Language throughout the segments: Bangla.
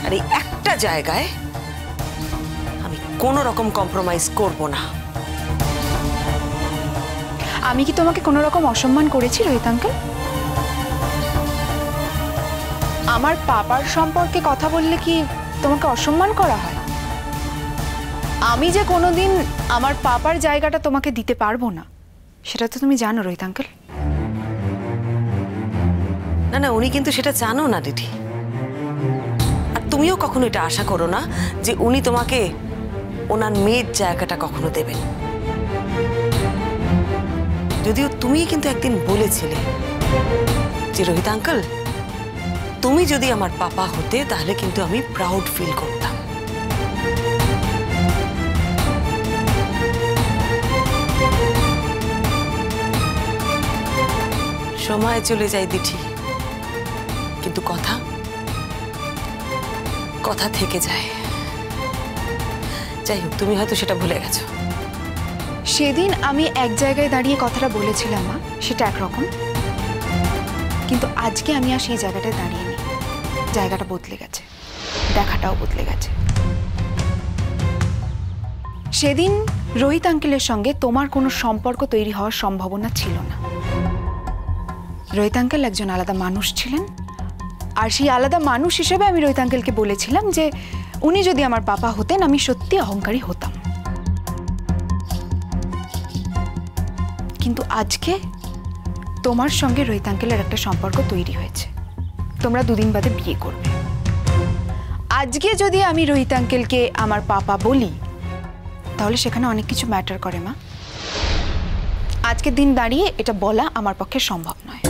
আর এই একটা জায়গায় আমি কোনো রকম কম্প্রোমাইজ করব না। আমি কি তোমাকে কোনো রকম অসম্মান করেছি রোহিত আঙ্কেল? আমার পাপার সম্পর্কে কথা বললে কি তোমাকে অসম্মান করা হয়? আমি যে কোনোদিন আমার পাপার জায়গাটা তোমাকে দিতে পারবো না, সেটা তো তুমি জানো রোহিত আঙ্কেল। না না, উনি কিন্তু সেটা জানো না দিদি। আর তুমিও কখনো এটা আশা করো না যে উনি তোমাকে ওনার মেয়ের জায়গাটা কখনো দেবেন। যদিও তুমি কিন্তু একদিন বলেছিলে যে রোহিত আঙ্কেল, তুমি যদি আমার পাপা হতে তাহলে কিন্তু আমি প্রাউড ফিল করতাম। সময় চলে যায় দিঠি, কিন্তু কথা কথা থেকে যায়। যাই হোক, তুমি হয়তো সেটা ভুলে গেছো। সেদিন আমি এক জায়গায় দাঁড়িয়ে কথাটা বলেছিলাম মা, সেটা একরকম, কিন্তু আজকে আমি আর সেই জায়গাটায় দাঁড়িয়ে নেই। জায়গাটা বদলে গেছে, দেখাটাও বদলে গেছে। সেদিন রোহিত আঙ্কেলের সঙ্গে তোমার কোনো সম্পর্ক তৈরি হওয়ার সম্ভাবনা ছিল না। রোহিত আঙ্কেল একজন আলাদা মানুষ ছিলেন, আর সেই আলাদা মানুষ হিসেবে আমি রোহিত আঙ্কেলকে বলেছিলাম যে উনি যদি আমার পাপা হতেন আমি সত্যি অহংকারী হতাম। কিন্তু আজকে তোমার সঙ্গে রোহিত আঙ্কেলের একটা সম্পর্ক তৈরি হয়েছে, তোমরা দুদিন বাদে বিয়ে করবে। আজকে যদি আমি রোহিত আঙ্কেলকে আমার পাপা বলি তাহলে সেখানে অনেক কিছু ম্যাটার করে মা। আজকের দিন দাঁড়িয়ে এটা বলা আমার পক্ষে সম্ভব নয়।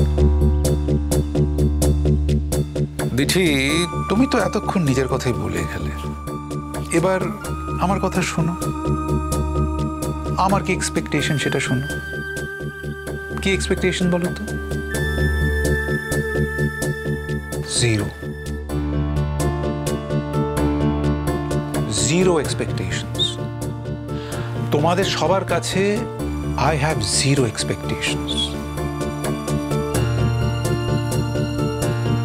দিঠি, তুমি তো এতক্ষণ নিজের কথাই বলে গেলে, এবার আমার কথা শোনো। আমার কি এক্সপেকটেশন সেটা শোনো। কি এক্সপেকটেশন বলো তো? Zero expectations. তোমাদের সবার কাছে আই হ্যাভ জিরো এক্সপেকটেশনস।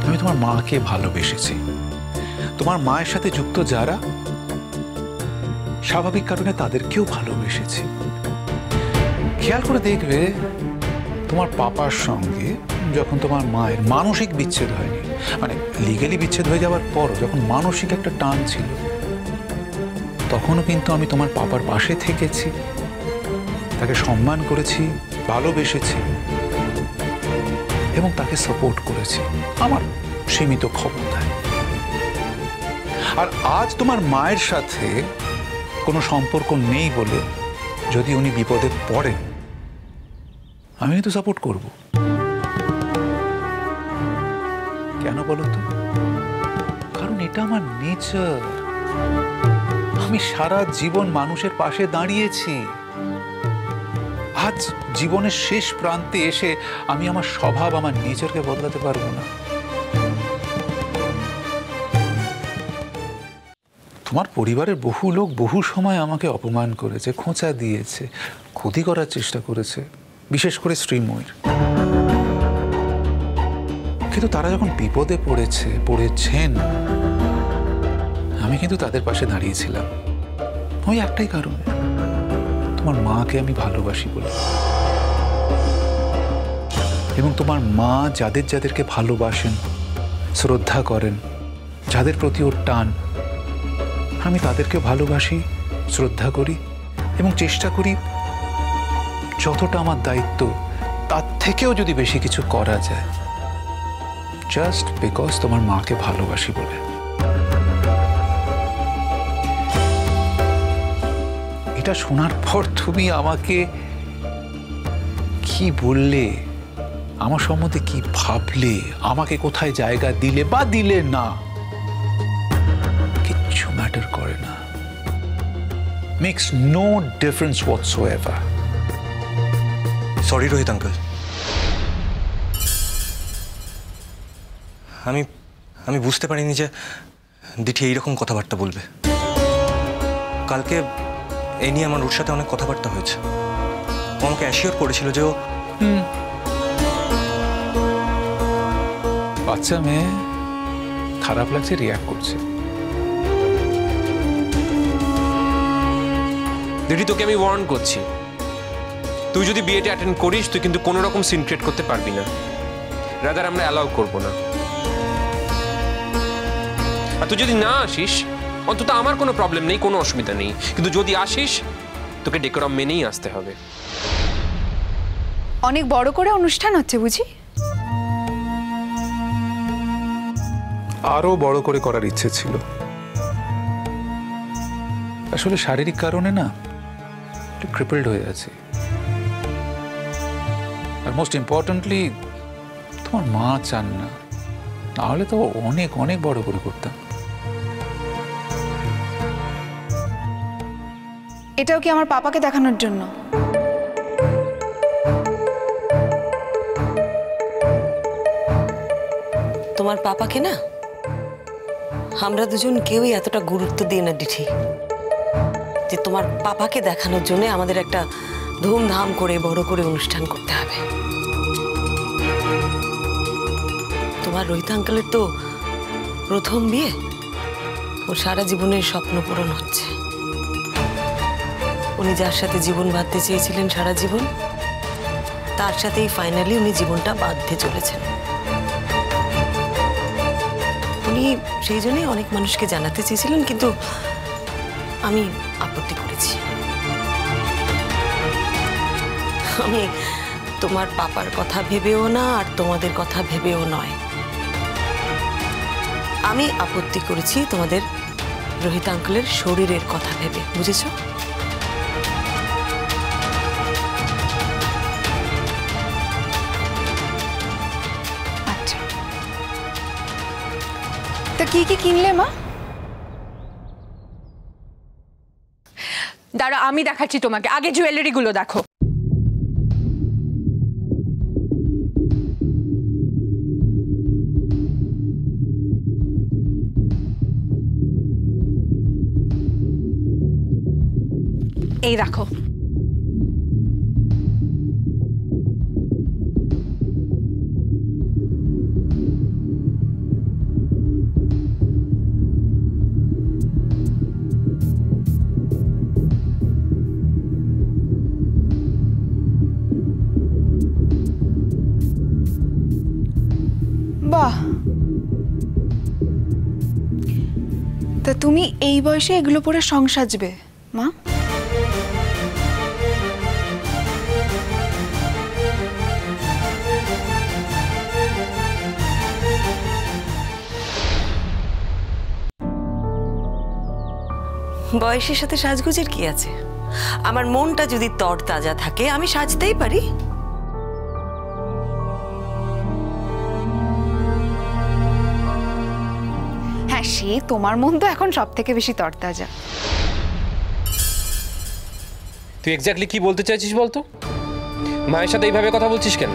আমি তোমার মাকে ভালোবেসেছি। তোমার মায়ের সাথে যুক্ত যারা, স্বাভাবিক কারণে তাদেরকেও ভালোবেসেছি। খেয়াল করে দেখবে, তোমার পাপার সঙ্গে যখন তোমার মায়ের মানসিক বিচ্ছেদ হয়নি, মানে লিগ্যালি বিচ্ছেদ হয়ে যাওয়ার পর যখন মানসিক একটা টান ছিল, তখনও কিন্তু আমি তোমার পাপার পাশে থেকেছি, তাকে সম্মান করেছি, ভালোবেসেছি এবং তাকে সাপোর্ট করেছি আমার সীমিত ক্ষমতায়। আর আজ তোমার মায়ের সাথে কোনো সম্পর্ক নেই বলে যদি উনি বিপদে পড়েন, আমি তো সাপোর্ট করব। কেন বলো তো? কারণ এটা আমার নেচার। আমি সারা জীবন মানুষের পাশে দাঁড়িয়েছি। আজ জীবনের শেষ প্রান্তে এসে আমি আমার স্বভাব, আমার নেচারকে বদলাতে পারবো না। তোমার পরিবারের বহু লোক বহু সময় আমাকে অপমান করেছে, খোঁচা দিয়েছে, ক্ষতি করার চেষ্টা করেছে, বিশেষ করে শ্রীময়ীর। কিন্তু তারা যখন বিপদে পড়েছেন, আমি কিন্তু তাদের পাশে দাঁড়িয়েছিলাম ওই একটাই কারণে, তোমার মাকে আমি ভালোবাসি বলে। এবং তোমার মা যাদেরকে ভালোবাসেন, শ্রদ্ধা করেন, যাদের প্রতি ওর টান, আমি তাদেরকে ভালোবাসি, শ্রদ্ধা করি এবং চেষ্টা করি যতটা আমার দায়িত্ব তার থেকেও যদি বেশি কিছু করা যায়, জাস্ট বিকজ তোমার মাকে ভালোবাসি বলে। এটা শোনার পর তুমি আমাকে কি বললে, আমার সম্বন্ধে কি ভাবলে, আমাকে কোথায় জায়গা দিলে বা দিলে না, কিচ্ছু ম্যাটার করে না। Makes no difference whatsoever. Sorry Rohit uncle, আমি বুঝতে পারিনি যে দিঠি এইরকম কথাবার্তা বলবে। কালকে এই নিয়ে আমার ওর সাথে অনেক কথাবার্তা হয়েছে। ও আমাকে অ্যাসিওর করেছিল যে ও বাচ্চা মেয়ে, খারাপ লাগছে, রিয়াক্ট করছে, দিদি তোকে আমি ওয়ার্ন করছি, তুই যদি বিয়েটা অ্যাটেন্ড করিস তুই কিন্তু কোনো রকম সিন ক্রিয়েট করতে পারবি না, রাদার আমরা অ্যালাউ করব না। আর তুই যদি না আসিস অন্তত আমার কোনো প্রবলেম নেই, কোনো অসুবিধা নেই, কিন্তু যদি আসিস তোকে ডেকোরাম মেনেই আসতে হবে। অনেক বড় করে অনুষ্ঠান হচ্ছে বুঝি? আরো বড় করে করার ইচ্ছে ছিল, আসলে শারীরিক কারণে না একটু ক্রিপলড হয়ে আছে। আর মোস্ট ইম্পর্টেন্টলি তোমার মা চান না, নাহলে তো অনেক অনেক বড় করে করতাম। এটাও কি আমার পাপাকে দেখানোর জন্য? তোমার পাপাকে না আমরা দুজন কেউই এতটা গুরুত্ব দিই না দিঠি, যে তোমার পাপাকে দেখানোর জন্য আমাদের একটা ধুমধাম করে বড় করে অনুষ্ঠান করতে হবে। তোমার রোহিত আঙ্কেলের তো প্রথম বিয়ে, ওর সারা জীবনের স্বপ্ন পূরণ হচ্ছে। উনি যার সাথে জীবন বাঁধতে চেয়েছিলেন সারা জীবন, তার সাথেই ফাইনালি উনি জীবনটা বাঁধতে চলেছেন। উনি সেই জন্যই অনেক মানুষকে জানাতে চেয়েছিলেন, কিন্তু আমি আপত্তি করেছি। আমি তোমার পাপার কথা ভেবেও না আর তোমাদের কথা ভেবেও নয়, আমি আপত্তি করেছি তোমাদের রোহিত আঙ্কেলের শরীরের কথা ভেবে, বুঝেছ? আচ্ছা, তা কি কি কিনলে মা? দাঁড়া, আমি দেখাচ্ছি তোমাকে, আগে জুয়েলারি গুলো দেখো। এই দেখো, বাহ, তা তুমি এই বয়সে এগুলো পরে সং সাজবে মা? বয়সের সাথে সাজগোজের কি আছে? আমার মনটা যদি তরতাজা থাকে আমি সাজতেই পারি। হ্যাঁ, সে তোমার মন তো এখন সব থেকে বেশি তরতাজা। তুই এক্স্যাক্টলি কি বলতে চাইছিস বলতো? মায়ের সাথে এইভাবে কথা বলছিস কেন?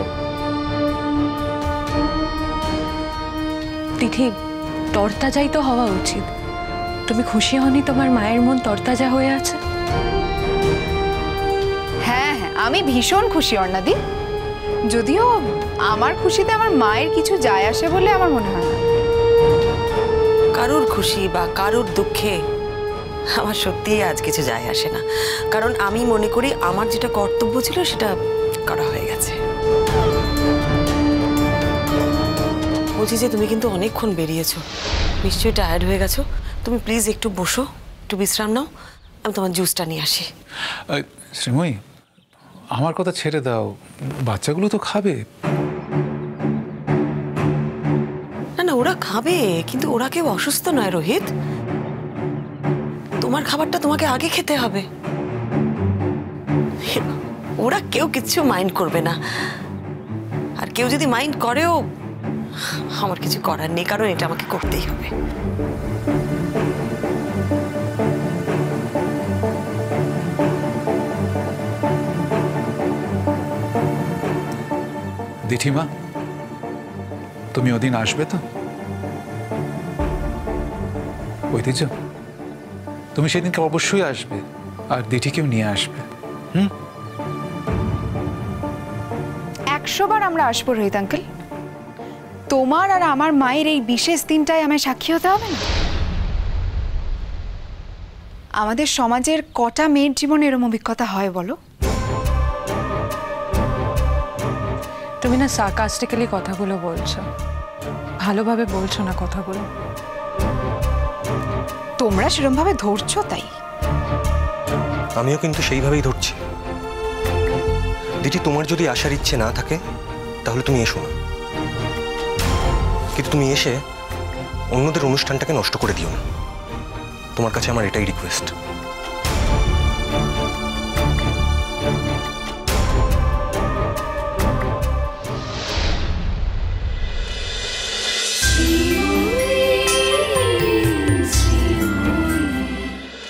তিথি, তরতাজাই তো হওয়া উচিত। তুমি খুশি হওনি তোমার মায়ের মন তরতাজা হয়ে আছে? হ্যাঁ হ্যাঁ, আমি ভীষণ খুশি অর্ণাদি, যদিও আমার খুশিতে আমার মায়ের কিছু যায় আসে বলে আমার মনে হয় না। কারোর খুশি বা কারোর দুঃখে আমার সত্যিই আজ কিছু যায় আসে না, কারণ আমি মনে করি আমার যেটা কর্তব্য ছিল সেটা করা হয়ে গেছে। বলছি যে তুমি কিন্তু অনেকক্ষণ বেরিয়েছো, নিশ্চয়ই টায়ার্ড হয়ে গেছো। তুমি প্লিজ একটু বসো, একটু বিশ্রাম নাও, আমি তোমার জুসটা নিয়ে আসি। শ্রীময়ী, আমার কথা ছেড়ে দাও, বাচ্চাগুলো তো খাবে। না না, ওরা খাবে, কিন্তু ওরা কেউ অসুস্থ নয় রোহিত। তোমার খাবারটা তোমাকে আগে খেতে হবে। ওরা কেউ কিচ্ছু মাইন্ড করবে না, আর কেউ যদি মাইন্ড করেও আমার কিছু করার নেই, কারণ এটা আমাকে করতেই হবে। দিঠিমা, তুমি ওদিন আসবে তো? ঐতিহ্য, তুমি সেদিনকে অবশ্যই আসবে, আর দিঠিকেও নিয়ে আসবে। 100 বার আমরা আসবো রোহিত আঙ্কেল। তোমার আর আমার মায়ের এই বিশেষ দিনটায় আমায় সাক্ষী হতে হবে না? আমাদের সমাজের কটা মেয়ের জীবনে এরম অভিজ্ঞতা হয় বলো? তুমি না সার্কাস্টিক্যালি কথাগুলো বলছো, ভালোভাবে বলছো না কথাগুলো। তোমরা সেরমভাবে ধরছো তাই। আমিও কিন্তু সেইভাবেই ধরছি। দিদি, তোমার যদি আসার ইচ্ছে না থাকে তাহলে তুমি এসো না, কিন্তু তুমি এসে অন্যদের অনুষ্ঠানটাকে নষ্ট করে দিও না। তোমার কাছে আমার এটাই রিকোয়েস্ট।